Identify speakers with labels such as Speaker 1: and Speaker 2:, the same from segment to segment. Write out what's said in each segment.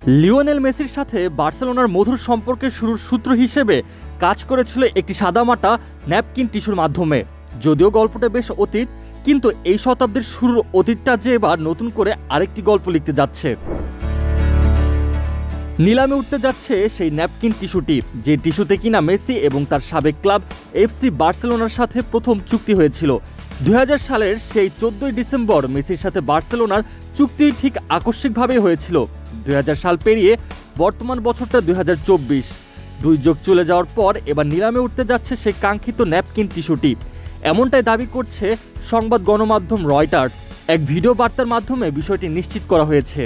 Speaker 1: Lionel মেসির সাথে বার্সেলোনার মধুর সম্পর্কের শুরুর সূত্র হিসেবে কাজ করেছিল একটি সাদামাটা ন্যাপকিন টিস্যুর মাধ্যমে। যদিও গল্পটা বেশ অতীত, কিন্তু এই শতাব্দীর শুরুর অতীতটা যে এবার নতুন করে আরেকটি গল্প লিখতে যাচ্ছে। নিলামে উঠতে যাচ্ছে সেই ন্যাপকিন টিস্যুটি, যে টিস্যুতে কিনা মেসি এবং তার সাবেক ক্লাব এফসি বার্সেলোনার সাথে প্রথম চুক্তি হয়েছিল। 2000 সালের সেই 14 ডিসেম্বর মেসির সাথে বার্সেলোনার চুক্তি ঠিক আকস্মিকভাবেই হয়েছিল। 2000 সাল পেরিয়ে বর্তমান বছরটা 2024, 2 যুগ চলে যাওয়ার পর এবার নিলামে উঠতে যাচ্ছে সেই কাঙ্ক্ষিত ন্যাপকিন টিস্যুটি। এমনটাই দাবি করছে সংবাদ গণমাধ্যম রয়টার্স। এক ভিডিও বার্তার মাধ্যমে বিষয়টি নিশ্চিত করা হয়েছে।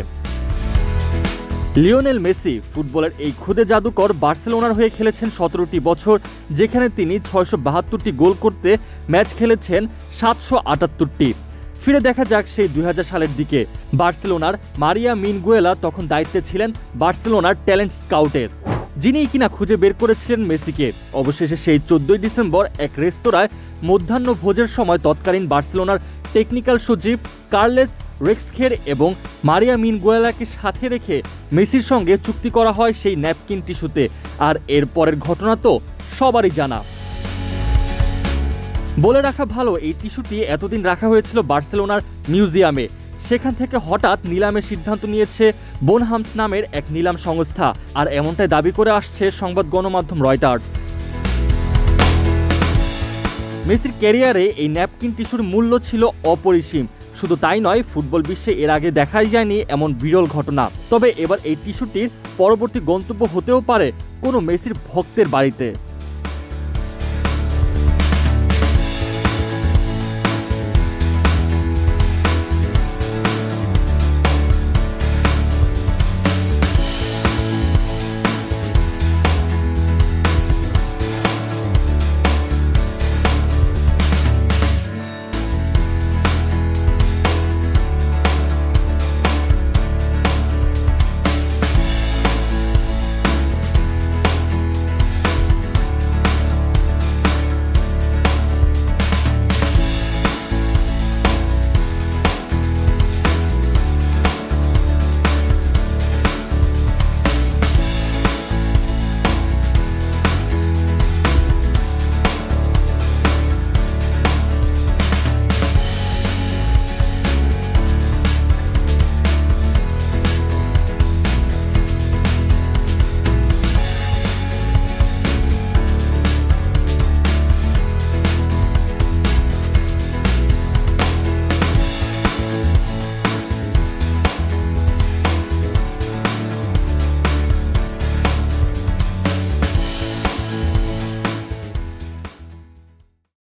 Speaker 1: লিওনেল মেসি ফুটবলের এই খুদে জাদুকর বার্সেলোনার হয়ে খেলেছেন 17টি বছর, যেখানে তিনি 672টি গোল করতে ম্যাচ খেলেছেন 778টি। ফিরে দেখা যাক সেই 2000 সালের দিকে। বার্সেলোনার মারিয়া মিনগুয়েলা তখন দায়িত্বে ছিলেন বার্সেলোনার ট্যালেন্ট স্কাউটের, যিনি কিনা খুঁজে বের করেছিলেন মেসিকে। অবশেষে সেই 14 ডিসেম্বর এক রেস্তোরাঁয় মধ্যাহ্ন ভোজের সময় তৎকালীন বার্সেলোনার টেকনিক্যাল সচিব কার্লেস রেক্সখের এবং মারিয়া মিনগুয়েলাকে সাথে রেখে মেসির সঙ্গে চুক্তি করা হয় সেই ন্যাপকিন টিস্যুতে। আর এর পরের ঘটনা তো সবারই জানা। বলে রাখা ভালো, এই টিস্যুটি এতদিন রাখা হয়েছিল বার্সেলোনার মিউজিয়ামে। সেখান থেকে হঠাৎ নিলামের সিদ্ধান্ত নিয়েছে বোনহামস নামের এক নিলাম সংস্থা, আর এমনটাই দাবি করে আসছে সংবাদ গণমাধ্যম রয়টার্স। মেসির ক্যারিয়ারে এই ন্যাপকিন টিস্যুর মূল্য ছিল অপরিসীম। শুধু তাই নয়, ফুটবল বিশ্বে এর আগে দেখাই যায়নি এমন বিরল ঘটনা। তবে এবার এই টিস্যুটির পরবর্তী গন্তব্য হতেও পারে কোনো মেসির ভক্তের বাড়িতে।